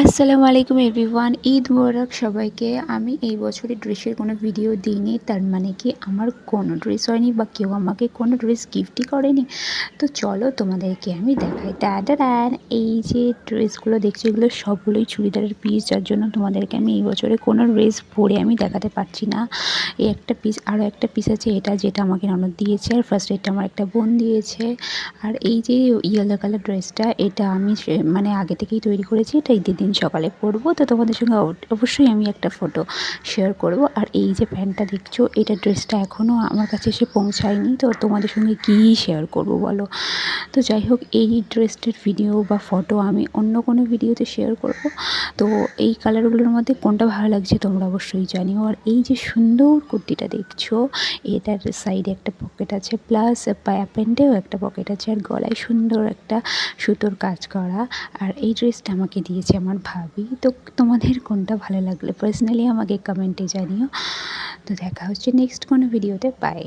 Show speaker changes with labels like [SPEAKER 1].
[SPEAKER 1] আসসালামু আলাইকুম এভরিওয়ান, ঈদ মোবারক সবাইকে। আমি এই বছরে ড্রেসের কোনো ভিডিও দিইনি, তার মানে কি আমার কোনো ড্রেস হয়নি বা কেউ আমাকে কোনো ড্রেস গিফটই করেনি। তো চলো তোমাদেরকে আমি দেখাই। টাডাডান! এই যে ড্রেসগুলো দেখছো এগুলো সবগুলোই চুড়িদারের পিস, যার জন্য তোমাদেরকে আমি এই বছরে কোনো ড্রেস পরে আমি দেখাতে পারছি না। এই একটা পিস, আরও একটা পিস আছে এটা, যেটা আমাকে ননদ দিয়েছে, আর ফার্স্ট এটা আমার একটা বোন দিয়েছে। আর এই যে ইয়েলো কালার ড্রেসটা, এটা আমি মানে আগে থেকেই তৈরি করেছি, এটা ঈদের দিন সকালে পরবো। তো তোমাদের সঙ্গে অবশ্যই আমি একটা ফটো শেয়ার করব। আর এই যে প্যান্টটা দেখছো, এটা ড্রেসটা এখনও আমার কাছে এসে পৌঁছায়নি, তো তোমাদের সঙ্গে কী শেয়ার করব বলো। তো যাই হোক, এই ড্রেসটার ভিডিও বা ফটো আমি অন্য কোনো ভিডিওতে শেয়ার করব। তো এই কালারগুলোর মধ্যে কোনটা ভালো লাগছে তোমরা অবশ্যই জানিও। আর এই যে সুন্দর কুর্তিটা দেখছো, এটার সাইডে একটা পকেট আছে, প্লাস প্যান্টেও একটা পকেট আছে, আর গলায় সুন্দর একটা সুতোর কাজ করা। আর এই ড্রেসটা আমাকে দিয়েছে আমার ভাবি। তো তোমাদের কোনটা ভালো লাগলে পার্সোনালি আমাকে কমেন্টে জানিও। তো দেখা হচ্ছে নেক্সট কোনো ভিডিওতে। বাই।